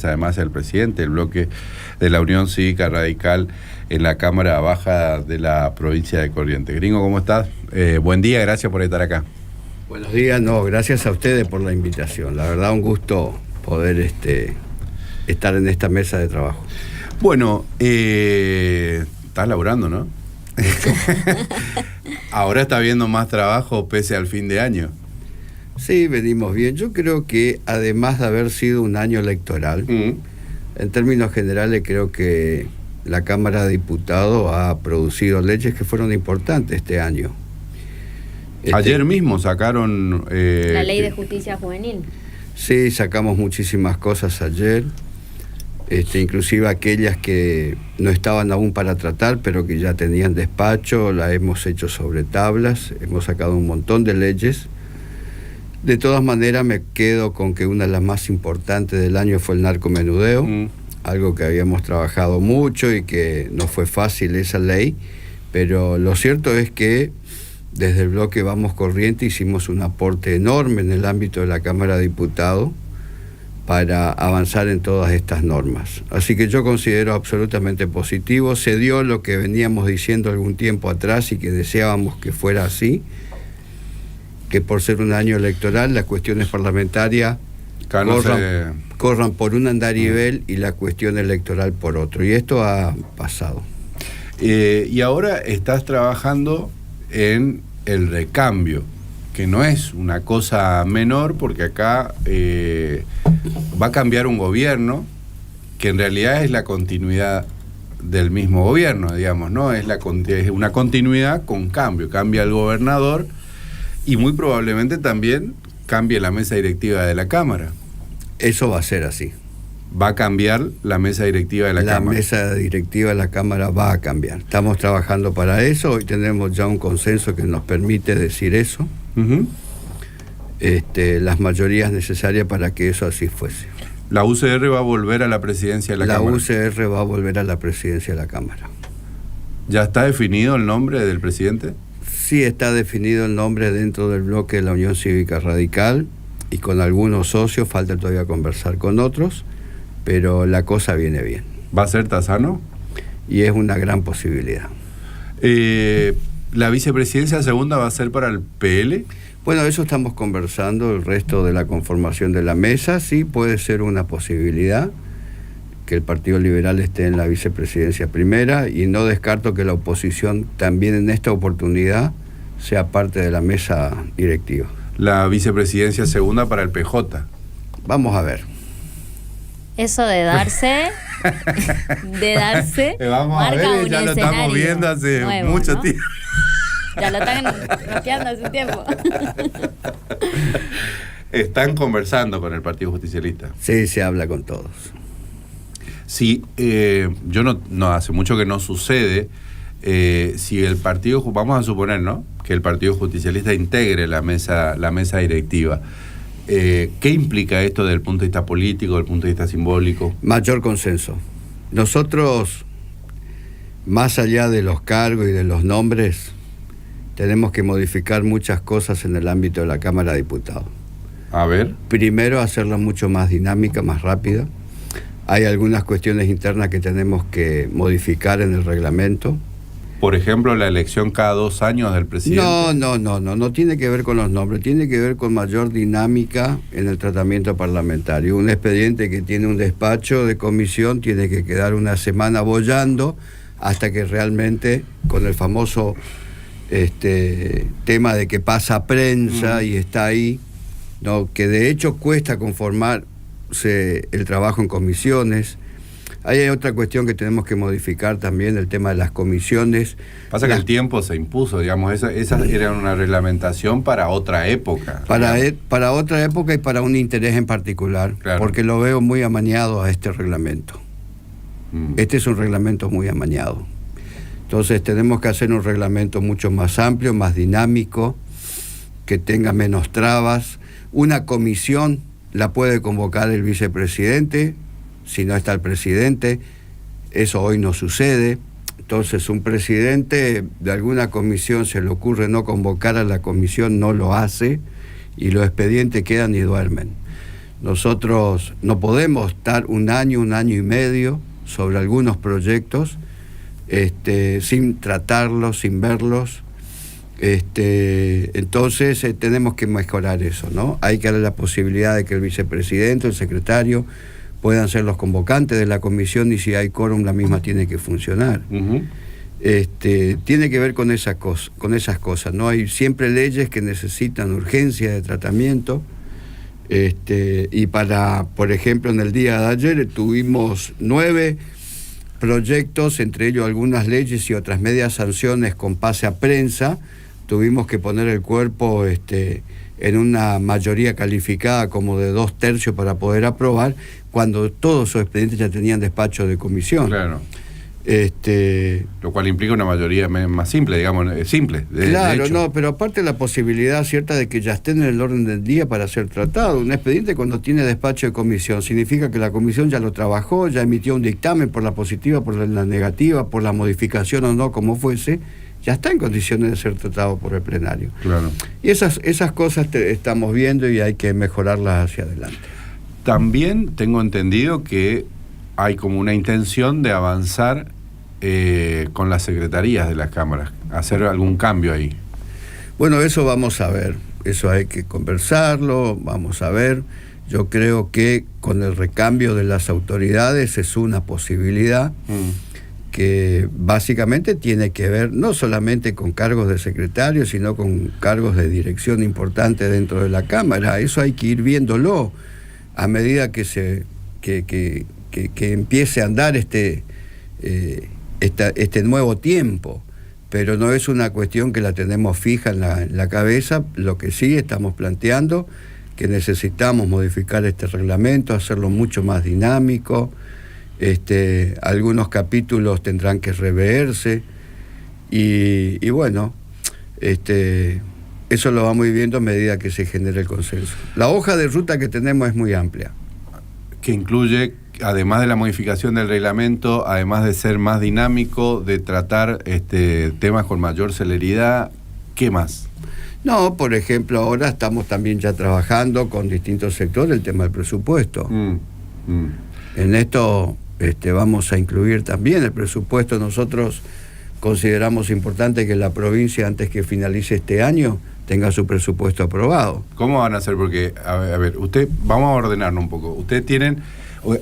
Además, el presidente del bloque de la Unión Cívica Radical en la Cámara Baja de la provincia de Corrientes. Gringo, ¿cómo estás? Buen día, gracias por estar acá. Buenos días, gracias a ustedes por la invitación. La verdad, un gusto poder estar en esta mesa de trabajo. Bueno, estás laburando, ¿no? Ahora está habiendo más trabajo pese al fin de año. Sí, venimos bien. Yo creo que además de haber sido un año electoral, en términos generales creo que la Cámara de Diputados ha producido leyes que fueron importantes este año. Ayer mismo sacaron... la Ley de Justicia Juvenil. Sí, sacamos muchísimas cosas ayer, inclusive aquellas que no estaban aún para tratar, pero que ya tenían despacho, la hemos hecho sobre tablas, hemos sacado un montón de leyes. De todas maneras me quedo con que una de las más importantes del año fue el narcomenudeo, algo que habíamos trabajado mucho y que no fue fácil esa ley, pero lo cierto es que desde el bloque Vamos Corrientes hicimos un aporte enorme en el ámbito de la Cámara de Diputados para avanzar en todas estas normas. Así que yo considero absolutamente positivo, se dio lo que veníamos diciendo algún tiempo atrás y que deseábamos que fuera así, que por ser un año electoral las cuestiones parlamentarias corran por un andarivel y la cuestión electoral por otro. Y esto ha pasado. Y ahora estás trabajando en el recambio, que no es una cosa menor, porque acá va a cambiar un gobierno que en realidad es la continuidad del mismo gobierno, digamos, ¿no? Es una continuidad con cambio. Cambia el gobernador y muy probablemente también cambie la mesa directiva de la Cámara. Eso va a ser así. Va a cambiar la mesa directiva de la Cámara. La mesa directiva de la Cámara va a cambiar. Estamos trabajando para eso. Hoy tenemos ya un consenso que nos permite decir eso. Las mayorías necesarias para que eso así fuese. ¿La UCR va a volver a la presidencia de la Cámara? La UCR va a volver a la presidencia de la Cámara. ¿Ya está definido el nombre del presidente? Sí, está definido el nombre dentro del bloque de la Unión Cívica Radical y con algunos socios, falta todavía conversar con otros, pero la cosa viene bien. ¿Va a ser Tassano? Y es una gran posibilidad. ¿La vicepresidencia segunda va a ser para el PL? Bueno, eso estamos conversando, el resto de la conformación de la mesa, sí puede ser una posibilidad que el Partido Liberal esté en la vicepresidencia primera y no descarto que la oposición también en esta oportunidad sea parte de la mesa directiva. La vicepresidencia segunda para el PJ. Vamos a ver. Eso de darse, vamos a ver, ya lo estamos viendo hace nuevo, mucho tiempo. Ya lo están bloqueando hace tiempo. Están conversando con el Partido Justicialista. Sí, se habla con todos. Sí, yo no hace mucho que no sucede. Si el partido, vamos a suponer, ¿no?, que el Partido Justicialista integre la mesa directiva. ¿Qué implica esto desde el punto de vista político, desde el punto de vista simbólico? Mayor consenso. Nosotros, más allá de los cargos y de los nombres, tenemos que modificar muchas cosas en el ámbito de la Cámara de Diputados. A ver. Primero, hacerla mucho más dinámica, más rápida. Hay algunas cuestiones internas que tenemos que modificar en el reglamento. Por ejemplo, la elección cada 2 años del presidente. No tiene que ver con los nombres, tiene que ver con mayor dinámica en el tratamiento parlamentario. Un expediente que tiene un despacho de comisión tiene que quedar una semana boyando hasta que realmente, con el famoso tema de que pasa a prensa y está ahí, ¿no?, que de hecho cuesta conformarse el trabajo en comisiones. Hay otra cuestión que tenemos que modificar también, el tema de las comisiones. Pasa que el tiempo se impuso, digamos, esa era una reglamentación para otra época. Para otra época y para un interés en particular, claro. Porque lo veo muy amañado a este reglamento. Este es un reglamento muy amañado. Entonces tenemos que hacer un reglamento mucho más amplio, más dinámico, que tenga menos trabas. Una comisión la puede convocar el vicepresidente, si no está el presidente. Eso hoy no sucede. Entonces, un presidente de alguna comisión se le ocurre no convocar a la comisión, no lo hace, y los expedientes quedan y duermen. Nosotros no podemos estar un año y medio sobre algunos proyectos sin tratarlos, sin verlos. Entonces tenemos que mejorar eso, ¿no? Hay que darle la posibilidad de que el vicepresidente, el secretario, puedan ser los convocantes de la comisión, y si hay quórum la misma tiene que funcionar. Uh-huh. Tiene que ver con esas cosas, ¿no? Hay siempre leyes que necesitan urgencia de tratamiento, y por ejemplo, en el día de ayer tuvimos 9 proyectos, entre ellos algunas leyes y otras medias sanciones con pase a prensa. Tuvimos que poner el cuerpo en una mayoría calificada como de 2/3 para poder aprobar, cuando todos esos expedientes ya tenían despacho de comisión. Claro. Lo cual implica una mayoría más simple, digamos, simple. Claro, de hecho. no, pero aparte la posibilidad cierta de que ya estén en el orden del día para ser tratado. Un expediente, cuando tiene despacho de comisión, significa que la comisión ya lo trabajó, ya emitió un dictamen por la positiva, por la negativa, por la modificación o no, como fuese, ya está en condiciones de ser tratado por el plenario. Claro. Y esas cosas estamos viendo y hay que mejorarlas hacia adelante. También tengo entendido que hay como una intención de avanzar con las secretarías de las cámaras, hacer algún cambio ahí. Bueno, eso vamos a ver, eso hay que conversarlo, vamos a ver. Yo creo que con el recambio de las autoridades es una posibilidad que básicamente tiene que ver no solamente con cargos de secretario, sino con cargos de dirección importante dentro de la Cámara. Eso hay que ir viéndolo a medida que empiece a andar este nuevo tiempo, pero no es una cuestión que la tenemos fija en la cabeza. Lo que sí estamos planteando, que necesitamos modificar este reglamento, hacerlo mucho más dinámico. Algunos capítulos tendrán que reverse y bueno, eso lo vamos viendo a medida que se genere el consenso. La hoja de ruta que tenemos es muy amplia, que incluye, además de la modificación del reglamento, además de ser más dinámico, de tratar temas con mayor celeridad, ¿qué más? No, por ejemplo, ahora estamos también ya trabajando con distintos sectores el tema del presupuesto. En esto vamos a incluir también el presupuesto. Nosotros consideramos importante que la provincia, antes que finalice este año, tenga su presupuesto aprobado. ¿Cómo van a hacer? Porque, a ver, vamos a ordenarnos un poco. Ustedes tienen,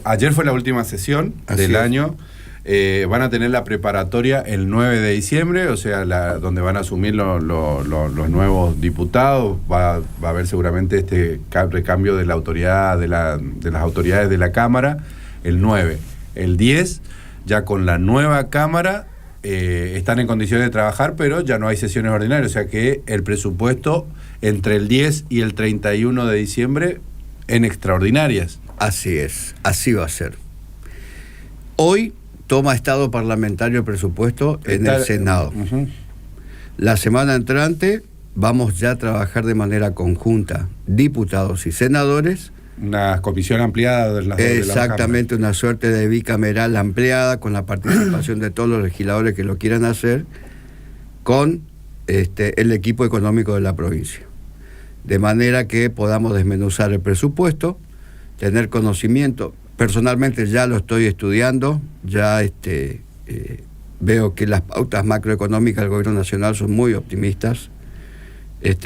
ayer fue la última sesión del año, van a tener la preparatoria el 9 de diciembre, o sea, donde van a asumir los nuevos diputados. Va a haber seguramente recambio de la autoridad, de las autoridades de la Cámara, el 9. El 10, ya con la nueva Cámara, están en condiciones de trabajar, pero ya no hay sesiones ordinarias, o sea que el presupuesto entre el 10 y el 31 de diciembre en extraordinarias. Así es, así va a ser. Hoy toma estado parlamentario el presupuesto en el Senado. Uh-huh. La semana entrante vamos ya a trabajar de manera conjunta, diputados y senadores. Una comisión ampliada de las exactamente, una suerte de bicameral ampliada con la participación de todos los legisladores que lo quieran hacer, con el equipo económico de la provincia, de manera que podamos desmenuzar el presupuesto, tener conocimiento. Personalmente ya lo estoy estudiando, ya veo que las pautas macroeconómicas del gobierno nacional son muy optimistas,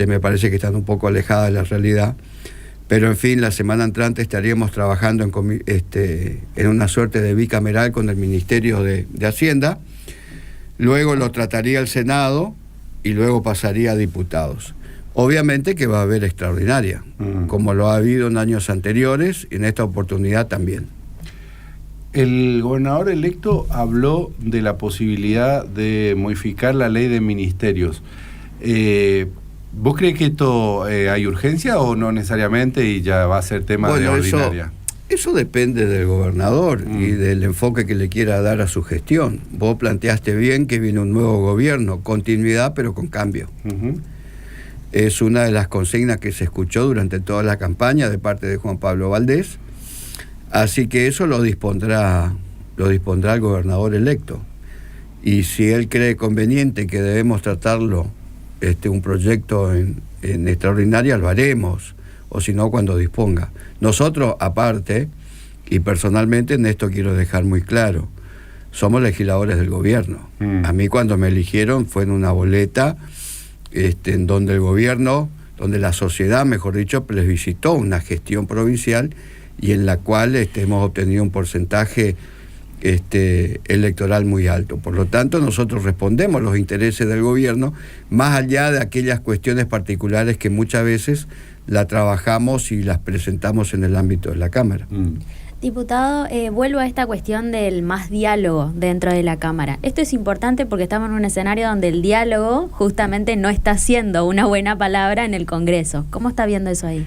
me parece que están un poco alejadas de la realidad. Pero en fin, la semana entrante estaríamos trabajando en una suerte de bicameral con el Ministerio de Hacienda. Luego lo trataría el Senado y luego pasaría a diputados. Obviamente que va a haber extraordinaria, como lo ha habido en años anteriores, y en esta oportunidad también. El gobernador electo habló de la posibilidad de modificar la ley de ministerios. ¿Vos crees que esto hay urgencia o no necesariamente y ya va a ser tema de ordinaria? Eso depende del gobernador y del enfoque que le quiera dar a su gestión. Vos planteaste bien que viene un nuevo gobierno, continuidad pero con cambio. Uh-huh. Es una de las consignas que se escuchó durante toda la campaña de parte de Juan Pablo Valdés. Así que eso lo dispondrá el gobernador electo. Y si él cree conveniente que debemos tratarlo un proyecto en extraordinaria, lo haremos. o si no, cuando disponga. Nosotros, aparte, y personalmente en esto quiero dejar muy claro, somos legisladores del gobierno. A mí cuando me eligieron fue en una boleta en donde el gobierno, donde la sociedad, mejor dicho, plebiscitó una gestión provincial y en la cual hemos obtenido un porcentaje electoral muy alto. Por lo tanto, nosotros respondemos a los intereses del gobierno, más allá de aquellas cuestiones particulares que muchas veces la trabajamos y las presentamos en el ámbito de la Cámara. Diputado, vuelvo a esta cuestión del más diálogo dentro de la Cámara. Esto es importante porque estamos en un escenario donde el diálogo justamente no está siendo una buena palabra en el Congreso. ¿Cómo está viendo eso ahí?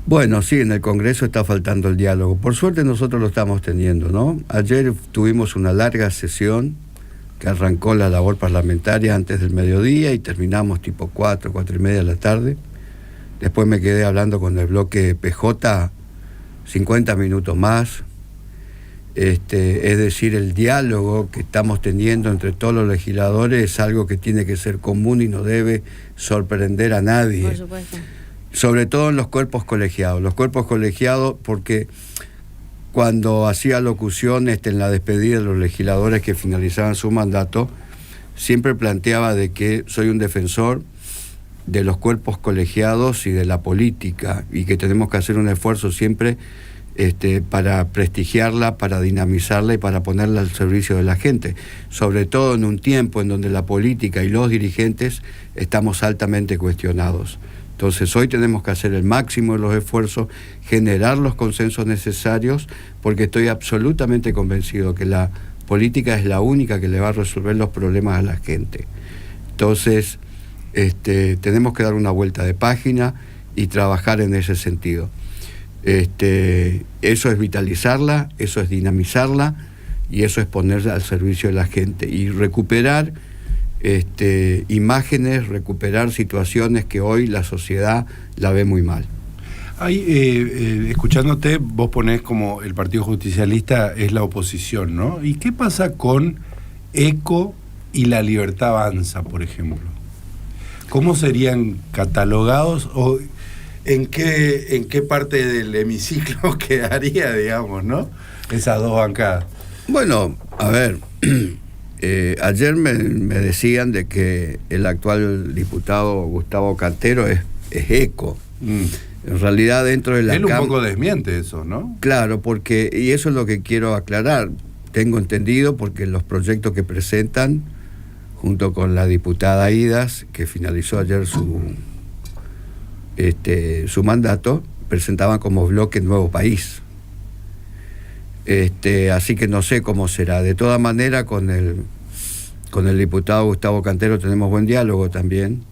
Bueno, sí, en el Congreso está faltando el diálogo. Por suerte nosotros lo estamos teniendo, ¿no? Ayer tuvimos una larga sesión que arrancó la labor parlamentaria antes del mediodía y terminamos tipo 4:30 de la tarde. Después me quedé hablando con el bloque PJ 50 minutos más. Es decir, el diálogo que estamos teniendo entre todos los legisladores es algo que tiene que ser común y no debe sorprender a nadie. Por supuesto. Sobre todo en los cuerpos colegiados. Los cuerpos colegiados, porque cuando hacía locución en la despedida de los legisladores que finalizaban su mandato, siempre planteaba de que soy un defensor de los cuerpos colegiados y de la política, y que tenemos que hacer un esfuerzo siempre para prestigiarla, para dinamizarla y para ponerla al servicio de la gente, sobre todo en un tiempo en donde la política y los dirigentes estamos altamente cuestionados. Entonces hoy tenemos que hacer el máximo de los esfuerzos, generar los consensos necesarios, porque estoy absolutamente convencido que la política es la única que le va a resolver los problemas a la gente. Entonces tenemos que dar una vuelta de página y trabajar en ese sentido. Eso es vitalizarla, eso es dinamizarla y eso es ponerla al servicio de la gente y recuperar imágenes, recuperar situaciones que hoy la sociedad la ve muy mal. Ahí, escuchándote, vos ponés como el Partido Justicialista es la oposición, ¿no? ¿Y qué pasa con ECO y La Libertad Avanza, por ejemplo? ¿Cómo serían catalogados o en qué parte del hemiciclo quedaría, digamos, ¿no? Esas dos bancadas. Bueno, a ver, ayer me decían de que el actual diputado Gustavo Cantero es ECO. En realidad dentro de la Él un poco desmiente eso, ¿no? Claro, porque, y eso es lo que quiero aclarar, tengo entendido porque los proyectos que presentan junto con la diputada Idas, que finalizó ayer su mandato, presentaban como bloque Nuevo País. Así que no sé cómo será. De todas maneras, con el diputado Gustavo Cantero tenemos buen diálogo también.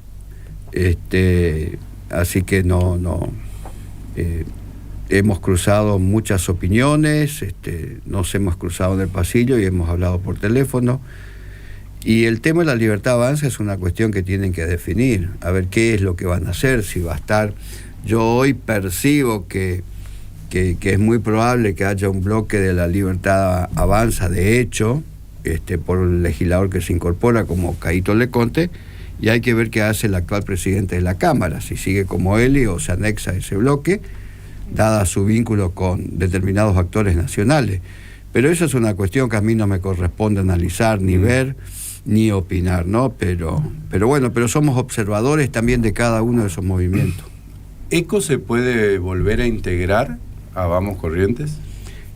Así que hemos cruzado muchas opiniones, nos hemos cruzado en el pasillo y hemos hablado por teléfono. Y el tema de La Libertad Avanza es una cuestión que tienen que definir, a ver qué es lo que van a hacer, si va a estar. Yo hoy percibo que es muy probable que haya un bloque de La Libertad Avanza, de hecho, por el legislador que se incorpora como Caíto Leconte, y hay que ver qué hace el actual presidente de la Cámara, si sigue como él o se anexa a ese bloque, dada su vínculo con determinados actores nacionales. Pero eso es una cuestión que a mí no me corresponde analizar, ni ver, ni opinar, ¿no? Pero bueno, pero somos observadores también de cada uno de esos movimientos. ¿ECO se puede volver a integrar a Vamos Corrientes?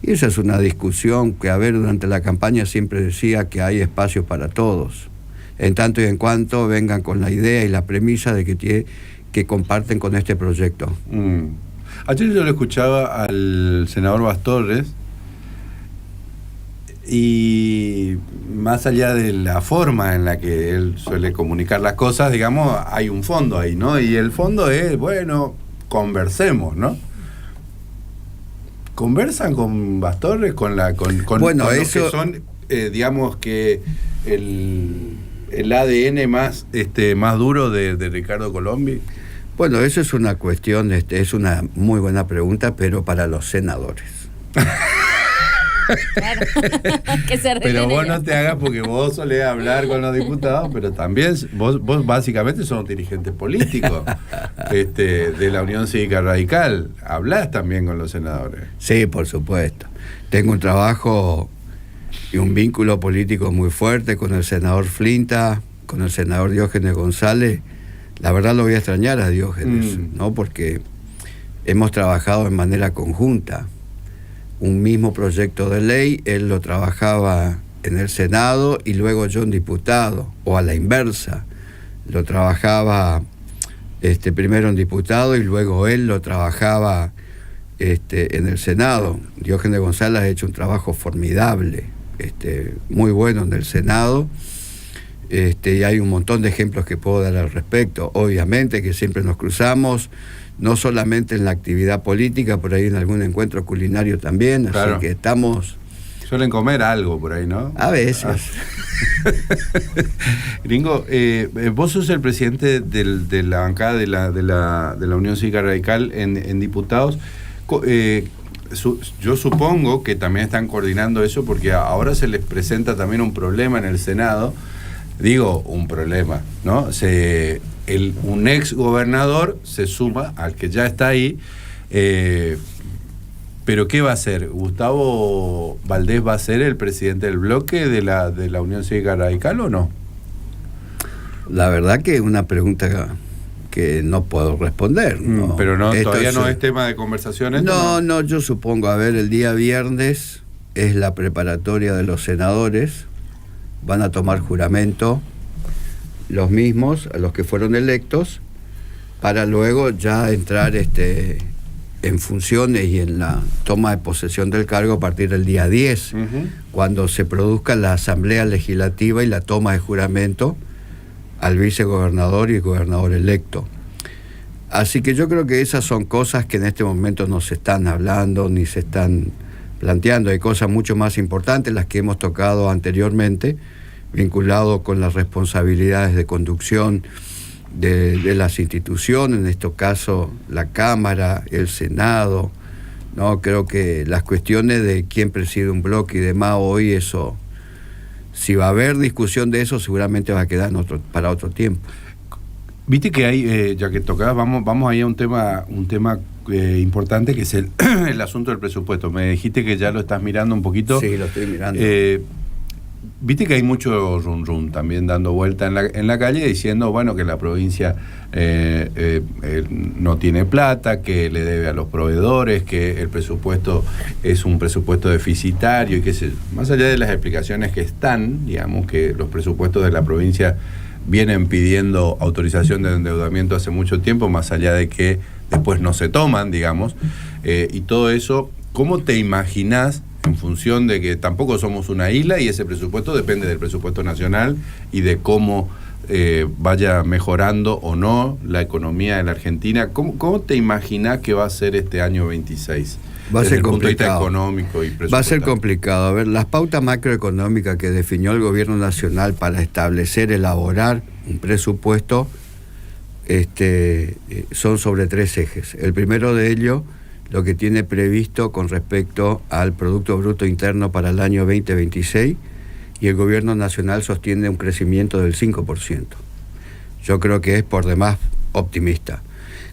Y esa es una discusión que, a ver, durante la campaña siempre decía que hay espacio para todos, en tanto y en cuanto vengan con la idea y la premisa de que comparten con este proyecto. Ayer yo le escuchaba al senador Bastorres, y más allá de la forma en la que él suele comunicar las cosas, digamos, hay un fondo ahí, ¿no? Y el fondo es, bueno, conversemos, ¿no? ¿Conversan con Bastorres, con bueno, con eso... los que son, digamos, que el ADN más duro de Ricardo Colombi? Bueno, eso es una cuestión, es una muy buena pregunta, pero para los senadores. Claro. Que se Pero vos regenere. no te hagas porque vos solés hablar con los diputados, pero también vos básicamente sos dirigentes políticos de la Unión Cívica Radical. Hablás también con los senadores. Sí, por supuesto. Tengo un trabajo y un vínculo político muy fuerte con el senador Flinta, con el senador Diógenes González. La verdad lo voy a extrañar a Diógenes, ¿no? Porque hemos trabajado en manera conjunta. Un mismo proyecto de ley, él lo trabajaba en el Senado y luego yo en diputado, o a la inversa. Lo trabajaba primero en diputado y luego él lo trabajaba en el Senado. Diógenes González ha hecho un trabajo formidable, muy bueno en el Senado. Y hay un montón de ejemplos que puedo dar al respecto. Obviamente que siempre nos cruzamos, no solamente en la actividad política, por ahí en algún encuentro culinario también, Claro. así que estamos... Suelen comer algo por ahí, ¿no? A veces. Gringo, vos sos el presidente de la bancada de la Unión Cívica Radical en diputados. Yo supongo que también están coordinando eso porque ahora se les presenta también un problema en el Senado. Digo, un problema, ¿no? Un ex gobernador se suma al que ya está ahí, pero ¿qué va a hacer? ¿Gustavo Valdés va a ser el presidente del bloque de la Unión Cívica Radical o no? La verdad que es una pregunta que no puedo responder, ¿no? Pero no, Esto todavía no es tema de conversación esto. No, yo supongo, a ver, el día viernes es la preparatoria de los senadores, van a tomar juramento los mismos, a los que fueron electos, para luego ya entrar en funciones y en la toma de posesión del cargo a partir del día 10, cuando se produzca la asamblea legislativa y la toma de juramento al vicegobernador y gobernador electo. Así que yo creo que esas son cosas que en este momento no se están hablando ni se están planteando. Hay cosas mucho más importantes, las que hemos tocado anteriormente, vinculado con las responsabilidades de conducción de las instituciones, en este caso la Cámara, el Senado, ¿no? Creo que las cuestiones de quién preside un bloque y demás, hoy eso, si va a haber discusión de eso, seguramente va a quedar para otro tiempo. Viste que hay, ya que tocabas, vamos ahí a un tema importante, que es el asunto del presupuesto. Me dijiste que ya lo estás mirando un poquito. Sí, lo estoy mirando. Viste que hay mucho rum también dando vuelta en la calle diciendo, bueno, que la provincia no tiene plata, que le debe a los proveedores, que el presupuesto es un presupuesto deficitario y qué sé yo. Más allá de las explicaciones que están, digamos que los presupuestos de la provincia vienen pidiendo autorización de endeudamiento hace mucho tiempo, más allá de que después no se toman, digamos, y todo eso, ¿cómo te imaginás, en función de que tampoco somos una isla y ese presupuesto depende del presupuesto nacional y de cómo vaya mejorando o no la economía de la Argentina? ¿Cómo te imaginás que va a ser este año 26? Va a desde ser el punto de vista complicado. económico y presupuestario. Va a ser complicado. A ver, las pautas macroeconómicas que definió el gobierno nacional para elaborar un presupuesto, son sobre 3 ejes. El primero de ellos, lo que tiene previsto con respecto al Producto Bruto Interno para el año 2026, y el gobierno nacional sostiene un crecimiento del 5%. Yo creo que es por demás optimista.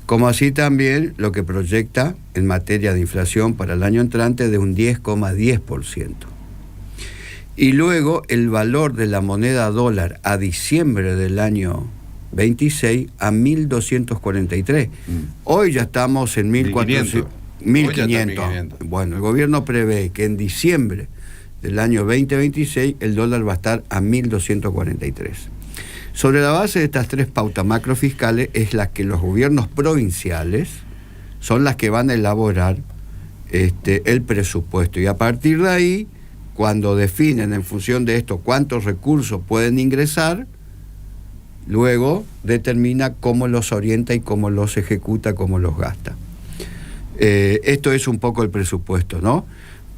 Como así también lo que proyecta en materia de inflación para el año entrante de un 10,10%. Y luego el valor de la moneda dólar a diciembre del año 26 a 1.243. Hoy ya estamos en 1.400. 1.500. Bueno, el gobierno prevé que en diciembre del año 2026 el dólar va a estar a 1.243. Sobre la base de estas 3 pautas macrofiscales es las que los gobiernos provinciales son las que van a elaborar el presupuesto, y a partir de ahí, cuando definen en función de esto cuántos recursos pueden ingresar, luego determina cómo los orienta y cómo los ejecuta, cómo los gasta. Esto es un poco el presupuesto, ¿no?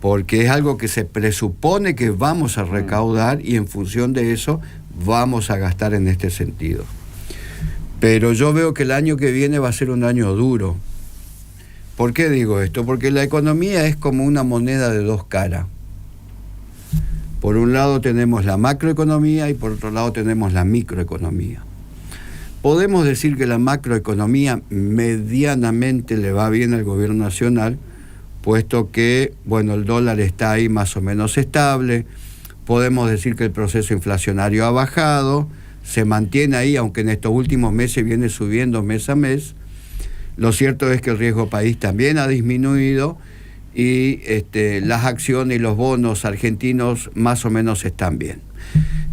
Porque es algo que se presupone que vamos a recaudar y en función de eso vamos a gastar en este sentido. Pero yo veo que el año que viene va a ser un año duro. ¿Por qué digo esto? Porque la economía es como una moneda de 2 caras. Por un lado tenemos la macroeconomía y por otro lado tenemos la microeconomía. Podemos decir que la macroeconomía medianamente le va bien al gobierno nacional, puesto que, bueno, el dólar está ahí más o menos estable. Podemos decir que el proceso inflacionario ha bajado, se mantiene ahí, aunque en estos últimos meses viene subiendo mes a mes. Lo cierto es que el riesgo país también ha disminuido y las acciones y los bonos argentinos más o menos están bien.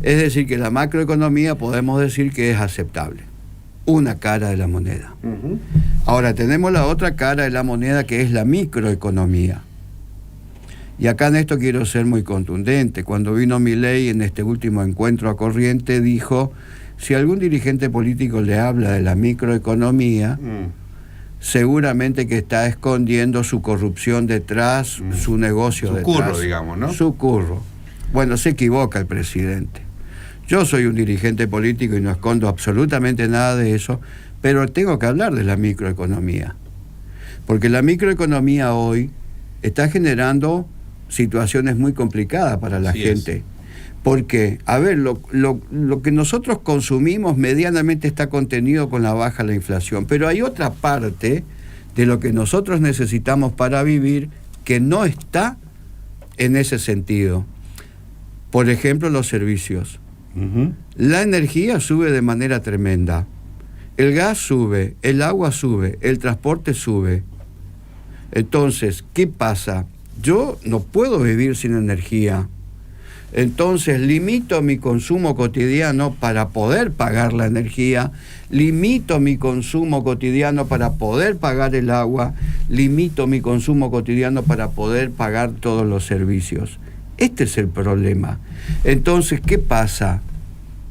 Es decir, que la macroeconomía podemos decir que es aceptable. Una cara de la moneda. Uh-huh. Ahora tenemos la otra cara de la moneda, que es la microeconomía. Y acá en esto quiero ser muy contundente. Cuando vino Milei en este último encuentro a Corrientes, dijo: si algún dirigente político le habla de la microeconomía, seguramente que está escondiendo su corrupción detrás, su negocio su detrás. Su curro, digamos, ¿no? Su curro. Bueno, se equivoca el presidente. Yo soy un dirigente político y no escondo absolutamente nada de eso, pero tengo que hablar de la microeconomía. Porque la microeconomía hoy está generando situaciones muy complicadas para la gente. Porque, a ver, lo que nosotros consumimos medianamente está contenido con la baja de la inflación, pero hay otra parte de lo que nosotros necesitamos para vivir que no está en ese sentido. Por ejemplo, los servicios. Uh-huh. La energía sube de manera tremenda. El gas sube, el agua sube, el transporte sube. Entonces, ¿qué pasa? Yo no puedo vivir sin energía. Entonces limito mi consumo cotidiano para poder pagar la energía, limito mi consumo cotidiano para poder pagar el agua, limito mi consumo cotidiano para poder pagar todos los servicios. Este es el problema. Entonces, ¿qué pasa?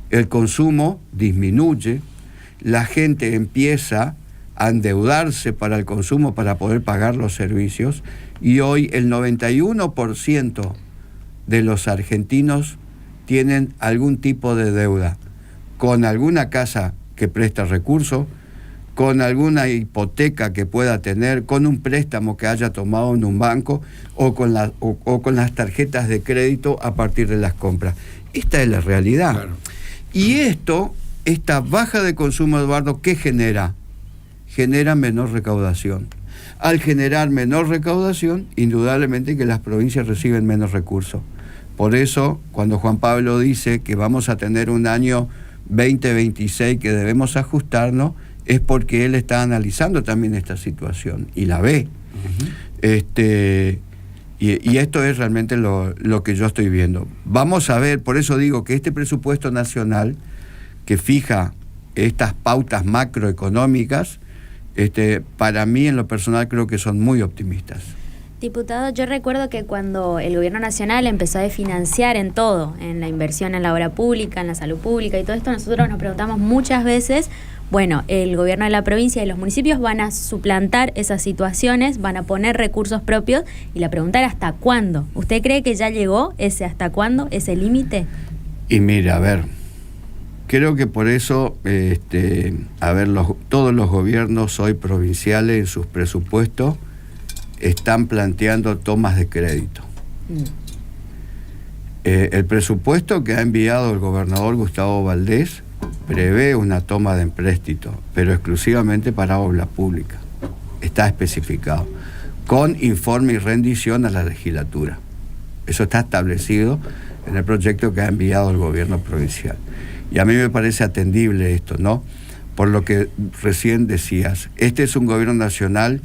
El consumo disminuye, la gente empieza a endeudarse para el consumo para poder pagar los servicios, y hoy el 91% de los argentinos tienen algún tipo de deuda, con alguna casa que presta recursos, con alguna hipoteca que pueda tener, con un préstamo que haya tomado en un banco o con las tarjetas de crédito a partir de las compras. Esta es la realidad. Claro. Y esta baja de consumo, Eduardo, ¿qué genera? Genera menor recaudación. Al generar menor recaudación, indudablemente que las provincias reciben menos recursos. Por eso, cuando Juan Pablo dice que vamos a tener un año 2026 que debemos ajustarnos, es porque él está analizando también esta situación y la ve. Uh-huh. Y esto es realmente lo que yo estoy viendo. Vamos a ver, por eso digo que este presupuesto nacional que fija estas pautas macroeconómicas, para mí en lo personal creo que son muy optimistas. Diputado, yo recuerdo que cuando el gobierno nacional empezó a financiar en todo, en la inversión en la obra pública, en la salud pública y todo esto, nosotros nos preguntamos muchas veces, bueno, el gobierno de la provincia y los municipios van a suplantar esas situaciones, van a poner recursos propios, y la pregunta era ¿hasta cuándo? ¿Usted cree que ya llegó ese hasta cuándo, ese límite? Y mira, a ver, creo que por eso, todos los gobiernos hoy provinciales en sus presupuestos están planteando tomas de crédito. El presupuesto que ha enviado el gobernador Gustavo Valdés prevé una toma de empréstito, pero exclusivamente para obra pública. Está especificado, con informe y rendición a la legislatura. Eso está establecido en el proyecto que ha enviado el gobierno provincial. Y a mí me parece atendible esto, ¿no? Por lo que recién decías, este es un gobierno nacional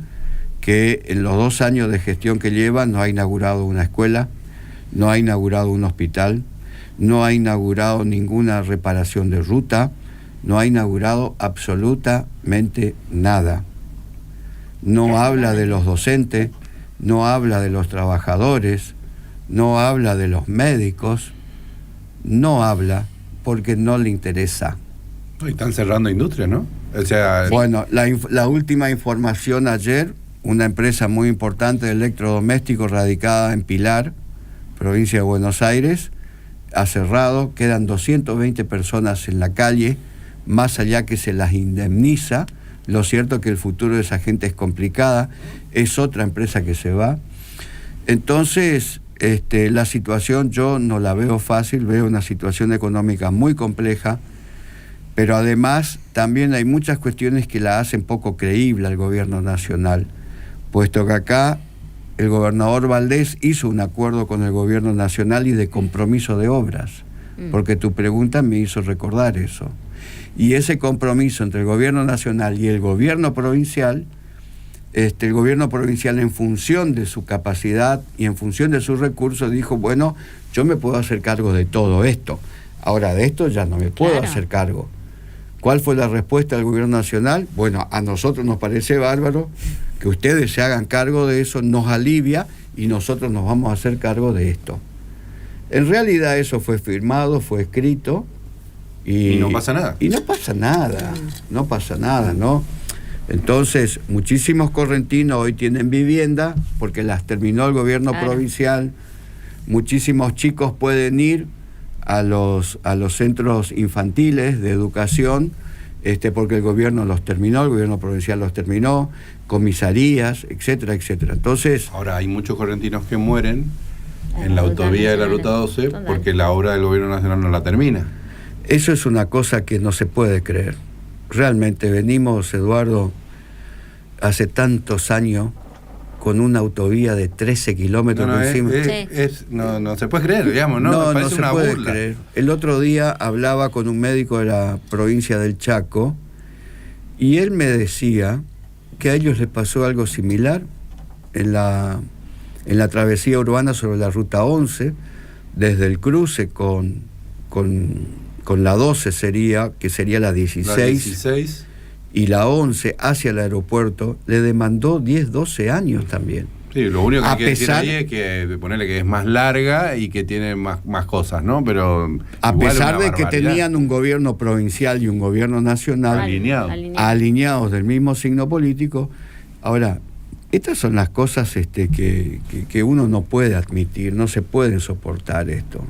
que en los 2 años de gestión que lleva no ha inaugurado una escuela, no ha inaugurado un hospital, no ha inaugurado ninguna reparación de ruta, no ha inaugurado absolutamente nada. No habla de los docentes, no habla de los trabajadores, no habla de los médicos, no habla porque no le interesa. Y están cerrando industria, ¿no? O sea, bueno, la última información ayer, una empresa muy importante de electrodomésticos radicada en Pilar, provincia de Buenos Aires, ha cerrado, quedan 220 personas en la calle, más allá que se las indemniza. Lo cierto es que el futuro de esa gente es complicada, es otra empresa que se va. Entonces, La situación yo no la veo fácil, veo una situación económica muy compleja, pero además también hay muchas cuestiones que la hacen poco creíble al gobierno nacional, puesto que acá el gobernador Valdés hizo un acuerdo con el gobierno nacional y de compromiso de obras, porque tu pregunta me hizo recordar eso. Y ese compromiso entre el gobierno nacional y el gobierno provincial, el gobierno provincial, en función de su capacidad y en función de sus recursos, dijo, bueno, yo me puedo hacer cargo de todo esto. Ahora, de esto ya no me puedo hacer cargo. ¿Cuál fue la respuesta del gobierno nacional? Bueno, a nosotros nos parece bárbaro que ustedes se hagan cargo de eso, nos alivia y nosotros nos vamos a hacer cargo de esto. En realidad eso fue firmado, fue escrito y no pasa nada. Y no pasa nada, ¿no? Entonces, muchísimos correntinos hoy tienen vivienda porque las terminó el gobierno provincial. Muchísimos chicos pueden ir a los centros infantiles de educación porque el gobierno los terminó, el gobierno provincial los terminó, comisarías, etcétera, etcétera. Entonces, ahora hay muchos correntinos que mueren en la autovía de la Ruta 12 porque la obra del gobierno nacional no la termina. Eso es una cosa que no se puede creer. Realmente venimos, Eduardo, hace tantos años con una autovía de 13 kilómetros encima. No se puede creer, digamos, ¿no? No se puede creer. El otro día hablaba con un médico de la provincia del Chaco y él me decía que a ellos les pasó algo similar en la travesía urbana sobre la Ruta 11, desde el cruce con la 12 que sería la 16, y la 11 hacia el aeropuerto, le demandó 10, 12 años también. Sí, lo único que hay que decir ahí es que ponerle que es más larga y que tiene más cosas, ¿no? Pero a pesar de que tenían un gobierno provincial y un gobierno nacional alineados del mismo signo político. Ahora, estas son las cosas que uno no puede admitir, no se puede soportar esto.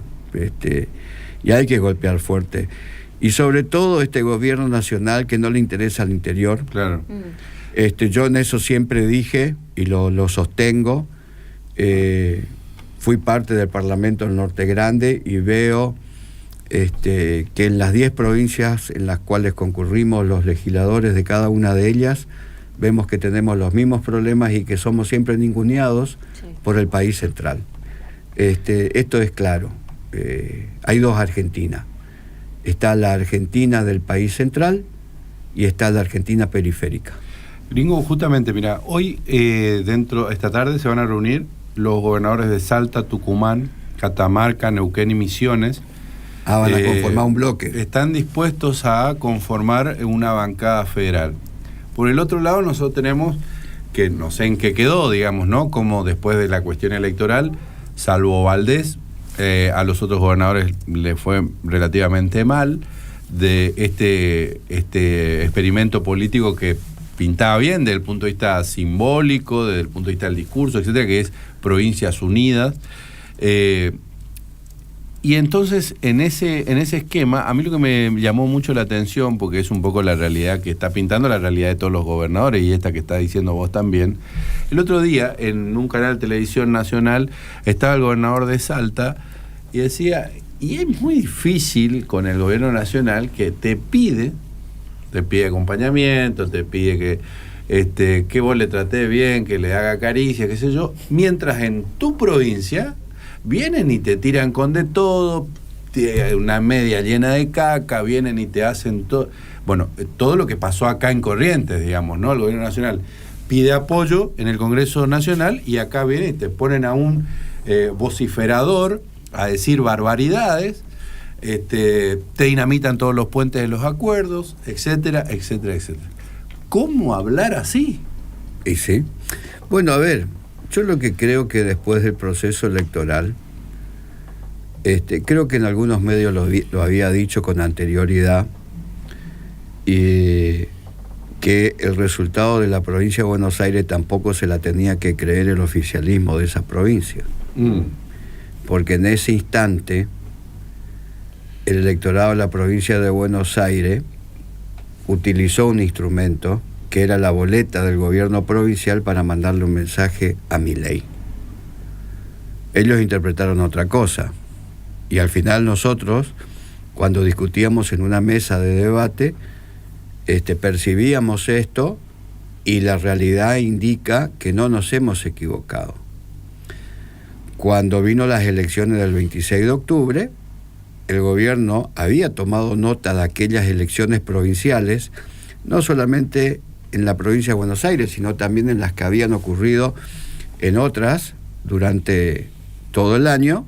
Y hay que golpear fuerte. Y sobre todo este gobierno nacional que no le interesa al interior. Claro. Yo en eso siempre dije, y lo sostengo, fui parte del Parlamento del Norte Grande y veo que en las 10 provincias en las cuales concurrimos los legisladores de cada una de ellas, vemos que tenemos los mismos problemas y que somos siempre ninguneados por el país central. Esto es claro. Hay dos Argentinas. Está la Argentina del país central y está la Argentina periférica. Gringo, justamente, mira, hoy esta tarde se van a reunir los gobernadores de Salta, Tucumán, Catamarca, Neuquén y Misiones. Van a conformar un bloque. Están dispuestos a conformar una bancada federal. Por el otro lado, nosotros tenemos, que no sé en qué quedó, digamos, ¿no? Como después de la cuestión electoral, salvo Valdés, a los otros gobernadores le fue relativamente mal de este experimento político que pintaba bien desde el punto de vista simbólico, desde el punto de vista del discurso, etcétera, que es Provincias Unidas. Y entonces, en ese esquema, a mí lo que me llamó mucho la atención, porque es un poco la realidad que está pintando, la realidad de todos los gobernadores, y esta que está diciendo vos también. El otro día, en un canal de televisión nacional, estaba el gobernador de Salta y decía, y es muy difícil con el gobierno nacional que te pide acompañamiento, te pide que vos le tratés bien, que le haga caricia, qué sé yo, mientras en tu provincia vienen y te tiran con de todo, una media llena de caca, vienen y te hacen todo. Bueno, todo lo que pasó acá en Corrientes, digamos, ¿no? El gobierno nacional pide apoyo en el Congreso Nacional y acá vienen y te ponen a un vociferador a decir barbaridades, te dinamitan todos los puentes de los acuerdos, etcétera, etcétera, etcétera. ¿Cómo hablar así? Y sí. Bueno, a ver, yo lo que creo que después del proceso electoral, creo que en algunos medios lo había dicho con anterioridad, que el resultado de la provincia de Buenos Aires tampoco se la tenía que creer el oficialismo de esa provincia. Porque en ese instante, el electorado de la provincia de Buenos Aires utilizó un instrumento que era la boleta del gobierno provincial para mandarle un mensaje a Milei. Ellos interpretaron otra cosa. Y al final nosotros, cuando discutíamos en una mesa de debate, percibíamos esto y la realidad indica que no nos hemos equivocado. Cuando vino las elecciones del 26 de octubre, el gobierno había tomado nota de aquellas elecciones provinciales, no solamente en la provincia de Buenos Aires, sino también en las que habían ocurrido en otras durante todo el año.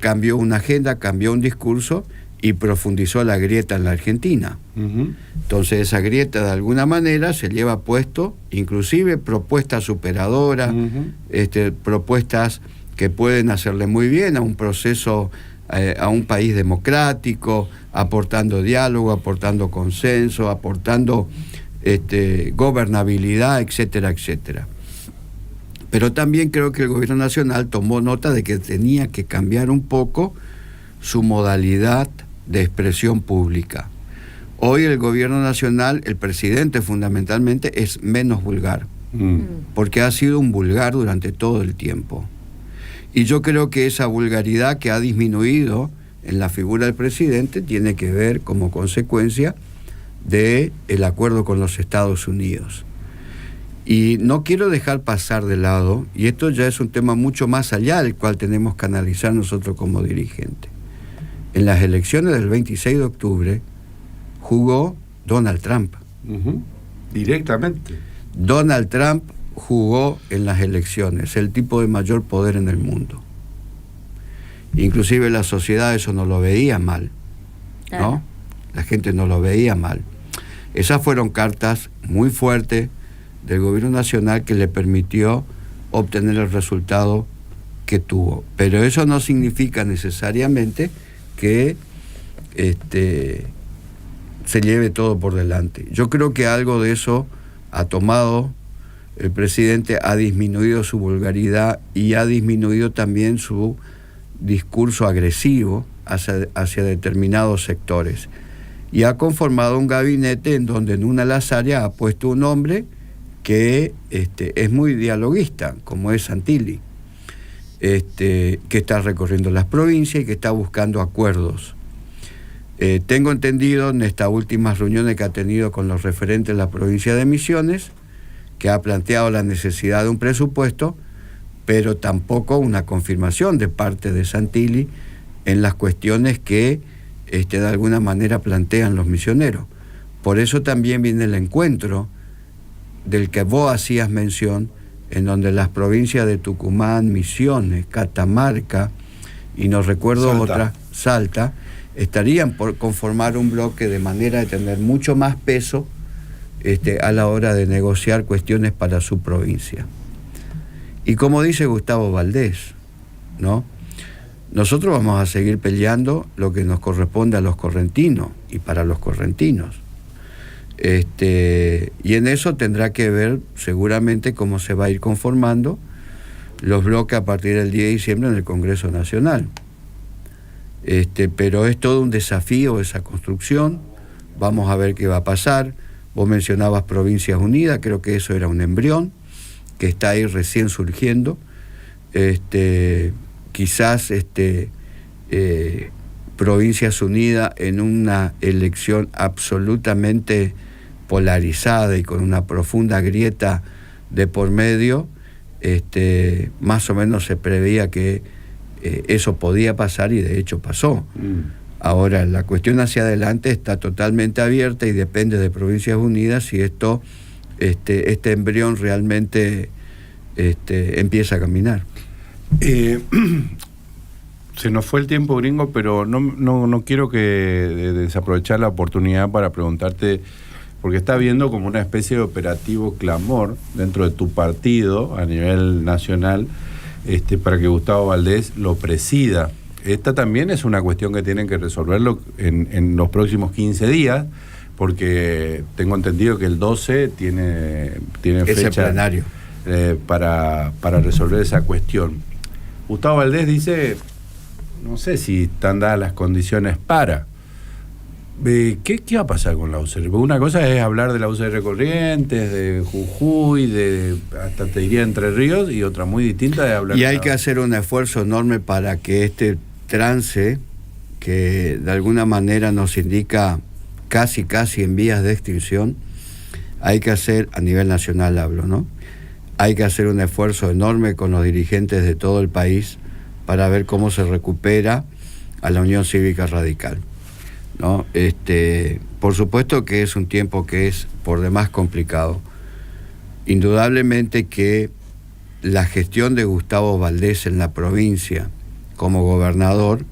Cambió una agenda, cambió un discurso y profundizó la grieta en la Argentina. Uh-huh. Entonces esa grieta de alguna manera se lleva puesto, inclusive propuestas superadoras, uh-huh, propuestas que pueden hacerle muy bien a un proceso, a un país democrático, aportando diálogo, aportando consenso, aportando gobernabilidad, etcétera, etcétera. Pero también creo que el gobierno nacional tomó nota de que tenía que cambiar un poco su modalidad de expresión pública. Hoy el gobierno nacional, el presidente fundamentalmente, es menos vulgar, porque ha sido un vulgar durante todo el tiempo. Y yo creo que esa vulgaridad que ha disminuido en la figura del presidente tiene que ver como consecuencia del acuerdo con los Estados Unidos. Y no quiero dejar pasar de lado, y esto ya es un tema mucho más allá del cual tenemos que analizar nosotros como dirigentes. En las elecciones del 26 de octubre jugó Donald Trump. Uh-huh. Directamente. Donald Trump jugó en las elecciones, el tipo de mayor poder en el mundo. Inclusive la sociedad eso no lo veía mal, ¿no? La gente no lo veía mal. Esas fueron cartas muy fuertes del gobierno nacional que le permitió obtener el resultado que tuvo. Pero eso no significa necesariamente que se lleve todo por delante. Yo creo que algo de eso ha tomado el presidente, ha disminuido su vulgaridad y ha disminuido también su discurso agresivo hacia determinados sectores. Y ha conformado un gabinete en donde en una de las áreas ha puesto un hombre que es muy dialoguista, como es Santilli, que está recorriendo las provincias y que está buscando acuerdos. Tengo entendido en estas últimas reuniones que ha tenido con los referentes de la provincia de Misiones, que ha planteado la necesidad de un presupuesto, pero tampoco una confirmación de parte de Santilli en las cuestiones que de alguna manera plantean los misioneros. Por eso también viene el encuentro del que vos hacías mención, en donde las provincias de Tucumán, Misiones, Catamarca y no recuerdo otra, Salta, estarían por conformar un bloque de manera de tener mucho más peso a la hora de negociar cuestiones para su provincia. Y como dice Gustavo Valdés, ¿no? Nosotros vamos a seguir peleando lo que nos corresponde a los correntinos y para los correntinos. Y en eso tendrá que ver seguramente cómo se va a ir conformando los bloques a partir del 10 de diciembre en el Congreso Nacional. Pero es todo un desafío esa construcción. Vamos a ver qué va a pasar. Vos mencionabas Provincias Unidas, creo que eso era un embrión que está ahí recién surgiendo. Quizás Provincias Unidas en una elección absolutamente polarizada y con una profunda grieta de por medio, más o menos se preveía que eso podía pasar y de hecho pasó. Ahora, la cuestión hacia adelante está totalmente abierta y depende de Provincias Unidas si esto, este embrión realmente empieza a caminar. Se nos fue el tiempo, Gringo, pero no quiero que desaprovechar la oportunidad para preguntarte, porque está habiendo como una especie de operativo clamor dentro de tu partido a nivel nacional para que Gustavo Valdés lo presida. Esta también es una cuestión que tienen que resolverlo en los próximos 15 días, porque tengo entendido que el 12 tiene fecha plenario para resolver esa cuestión. Gustavo Valdés dice, no sé si están dadas las condiciones para, ¿Qué va a pasar con la UCR? Porque una cosa es hablar de la UCR Corrientes, de Jujuy, hasta te diría Entre Ríos, y otra muy distinta es hablar y de hay que hacer un esfuerzo enorme para que este trance, que de alguna manera nos indica casi en vías de extinción, hay que hacer, a nivel nacional hablo, ¿no? Hay que hacer un esfuerzo enorme con los dirigentes de todo el país para ver cómo se recupera a la Unión Cívica Radical, ¿no? Por supuesto que es un tiempo que es por demás complicado. Indudablemente que la gestión de Gustavo Valdés en la provincia como gobernador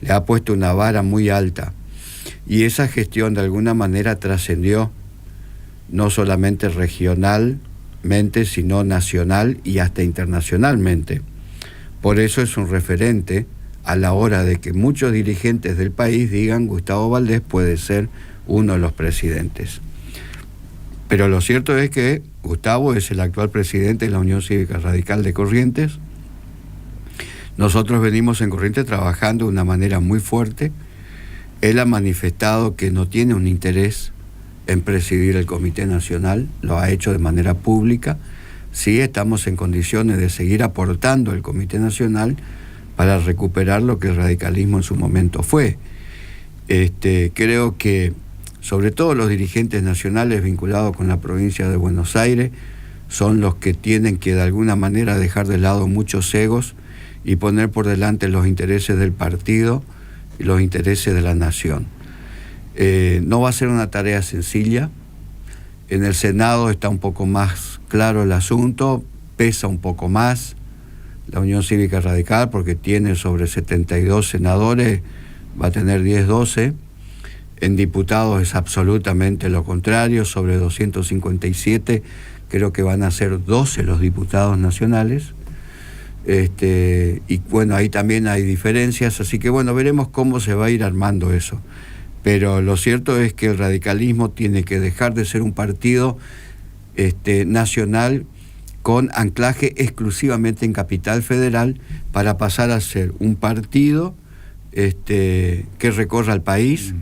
le ha puesto una vara muy alta, y esa gestión de alguna manera trascendió no solamente regionalmente, sino nacional y hasta internacionalmente. Por eso es un referente a la hora de que muchos dirigentes del país digan Gustavo Valdés puede ser uno de los presidentes. Pero lo cierto es que Gustavo es el actual presidente de la Unión Cívica Radical de Corrientes. Nosotros venimos en Corrientes trabajando de una manera muy fuerte. Él ha manifestado que no tiene un interés en presidir el Comité Nacional, lo ha hecho de manera pública. Sí estamos en condiciones de seguir aportando al Comité Nacional para recuperar lo que el radicalismo en su momento fue. Creo que sobre todo los dirigentes nacionales vinculados con la provincia de Buenos Aires son los que tienen que de alguna manera dejar de lado muchos egos y poner por delante los intereses del partido y los intereses de la nación. No va a ser una tarea sencilla. En el Senado está un poco más claro el asunto, pesa un poco más la Unión Cívica Radical porque tiene sobre 72 senadores, va a tener 10-12. En diputados es absolutamente lo contrario, sobre 257 creo que van a ser 12 los diputados nacionales. Y bueno, ahí también hay diferencias, así que bueno, veremos cómo se va a ir armando eso. Pero lo cierto es que el radicalismo tiene que dejar de ser un partido nacional con anclaje exclusivamente en Capital Federal para pasar a ser un partido que recorra el país,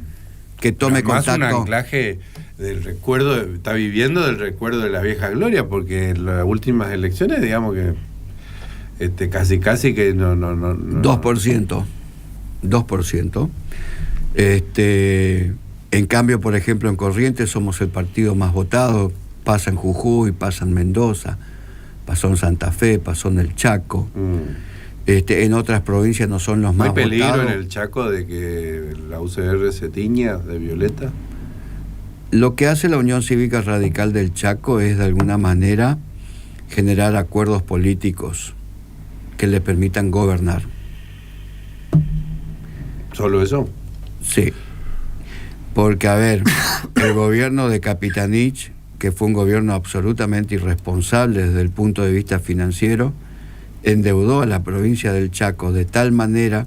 que tome contacto. Más un anclaje del recuerdo, está viviendo del recuerdo de la vieja gloria, porque en las últimas elecciones, digamos que casi que no. 2%. En cambio, por ejemplo, en Corrientes somos el partido más votado, pasa en Jujuy, pasa en Mendoza, pasó en Santa Fe, pasó en el Chaco. En otras provincias no son los más votados. ¿Hay peligro en el Chaco de que la UCR se tiña de violeta? Lo que hace la Unión Cívica Radical del Chaco es de alguna manera generar acuerdos políticos que le permitan gobernar. ¿Solo eso? Sí. Porque, a ver, el gobierno de Capitanich, que fue un gobierno absolutamente irresponsable desde el punto de vista financiero, endeudó a la provincia del Chaco de tal manera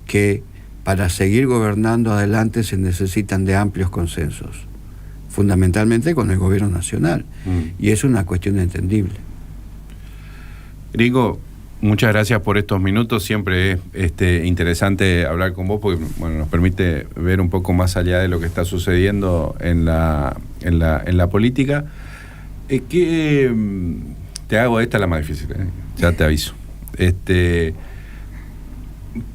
que para seguir gobernando adelante se necesitan de amplios consensos, fundamentalmente con el gobierno nacional, y es una cuestión entendible. Gringo, muchas gracias por estos minutos, siempre es interesante hablar con vos porque bueno, nos permite ver un poco más allá de lo que está sucediendo en la política. Te hago esta la más difícil, ya te aviso.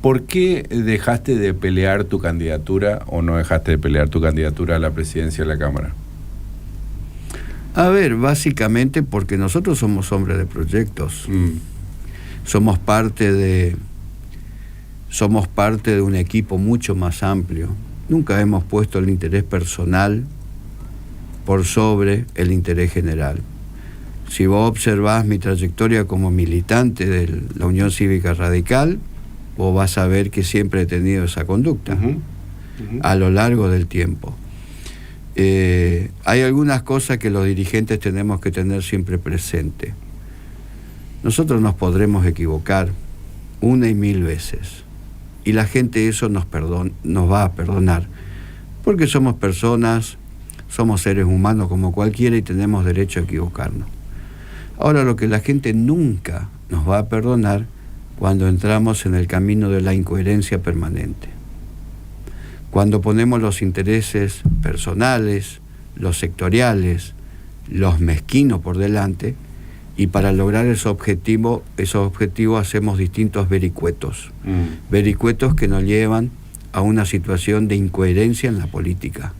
¿Por qué dejaste de pelear tu candidatura o no dejaste de pelear tu candidatura a la presidencia de la Cámara? A ver, básicamente porque nosotros somos hombres de proyectos. Somos parte de un equipo mucho más amplio. Nunca hemos puesto el interés personal por sobre el interés general. Si vos observás mi trayectoria como militante de la Unión Cívica Radical, vos vas a ver que siempre he tenido esa conducta a lo largo del tiempo. Hay algunas cosas que los dirigentes tenemos que tener siempre presente. Nosotros nos podremos equivocar 1 y 1000 veces, y la gente eso nos va a perdonar, porque somos personas, somos seres humanos como cualquiera y tenemos derecho a equivocarnos. Ahora, lo que la gente nunca nos va a perdonar cuando entramos en el camino de la incoherencia permanente, Cuando ponemos los intereses personales, los sectoriales, los mezquinos por delante, y para lograr esos objetivos hacemos distintos vericuetos. Vericuetos que nos llevan a una situación de incoherencia en la política.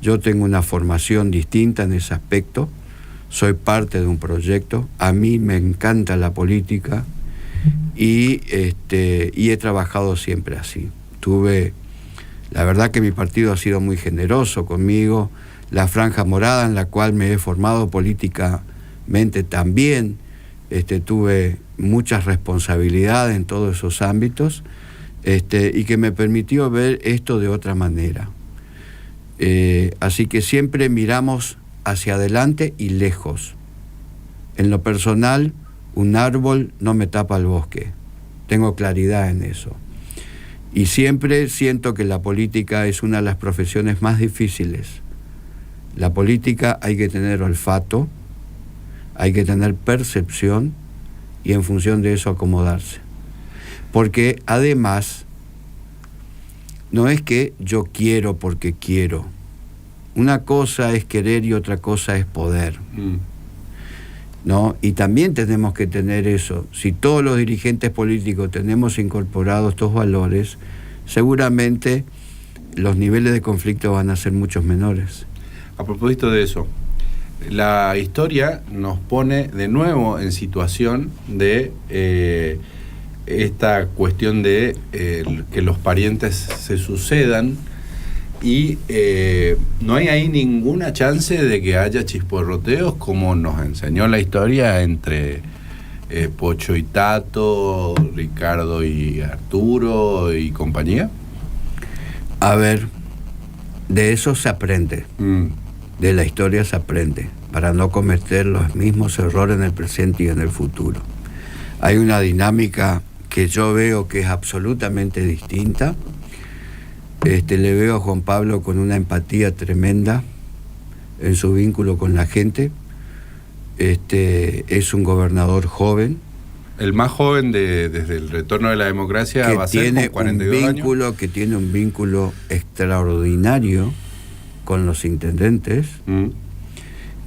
Yo tengo una formación distinta en ese aspecto, soy parte de un proyecto, a mí me encanta la política y he trabajado siempre así. La verdad que mi partido ha sido muy generoso conmigo, la Franja Morada en la cual me he formado políticamente también, tuve muchas responsabilidades en todos esos ámbitos, y que me permitió ver esto de otra manera. Así que siempre miramos hacia adelante y lejos. En lo personal, un árbol no me tapa el bosque. Tengo claridad en eso. Y siempre siento que la política es una de las profesiones más difíciles. La política hay que tener olfato, hay que tener percepción y en función de eso acomodarse. Porque además, no es que yo quiero porque quiero. Una cosa es querer y otra cosa es poder. ¿No? Y también tenemos que tener eso. Si todos los dirigentes políticos tenemos incorporados estos valores, seguramente los niveles de conflicto van a ser muchos menores. A propósito de eso, la historia nos pone de nuevo en situación de esta cuestión de que los parientes se sucedan y no hay ahí ninguna chance de que haya chisporroteos como nos enseñó la historia entre Pocho y Tato, Ricardo y Arturo y compañía. A ver, de eso se aprende, de la historia se aprende, para no cometer los mismos errores en el presente y en el futuro. Hay una dinámica que yo veo que es absolutamente distinta. Le veo a Juan Pablo con una empatía tremenda en su vínculo con la gente. Es un gobernador joven. El más joven desde el retorno de la democracia que va a ser con 42 años. Que tiene un vínculo extraordinario con los intendentes,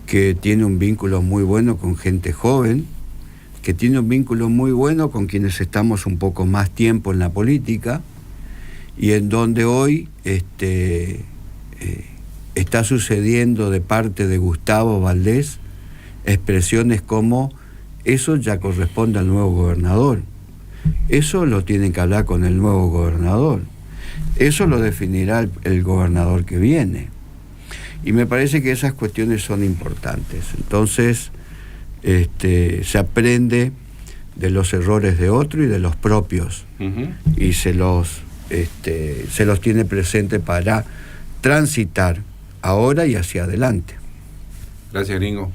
que tiene un vínculo muy bueno con gente joven, que tiene un vínculo muy bueno con quienes estamos un poco más tiempo en la política, y en donde hoy está sucediendo de parte de Gustavo Valdés expresiones como: eso ya corresponde al nuevo gobernador, eso lo tienen que hablar con el nuevo gobernador, eso lo definirá el gobernador que viene. Y me parece que esas cuestiones son importantes. Entonces se aprende de los errores de otro y de los propios, y se los tiene presente para transitar ahora y hacia adelante. Gracias, Gringo.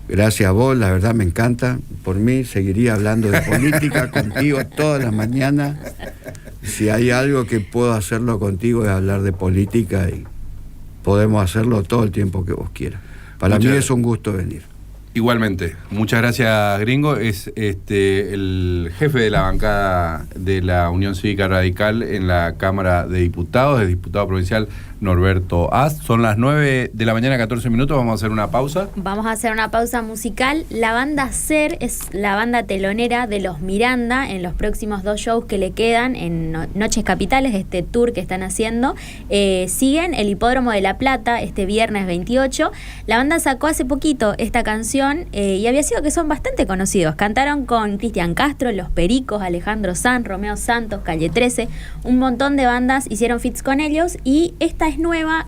Gracias a vos, la verdad me encanta. Por mí seguiría hablando de política contigo todas las mañanas. Si hay algo que puedo hacerlo contigo es hablar de política, y podemos hacerlo todo el tiempo que vos quieras. Para mí es un gusto venir. Igualmente, muchas gracias, Gringo. Es el jefe de la bancada de la Unión Cívica Radical en la Cámara de Diputados, el diputado provincial Norberto Az. Son las 9 de la mañana, 14 minutos. Vamos a hacer una pausa. Vamos a hacer una pausa musical. La banda SER es la banda telonera de los Miranda en los próximos 2 shows que le quedan en Noches Capitales, este tour que están haciendo. Siguen el Hipódromo de La Plata este viernes 28. La banda sacó hace poquito esta canción y había sido que son bastante conocidos. Cantaron con Cristian Castro, Los Pericos, Alejandro Sanz, Romeo Santos, Calle 13. Un montón de bandas hicieron feats con ellos y esta es nueva.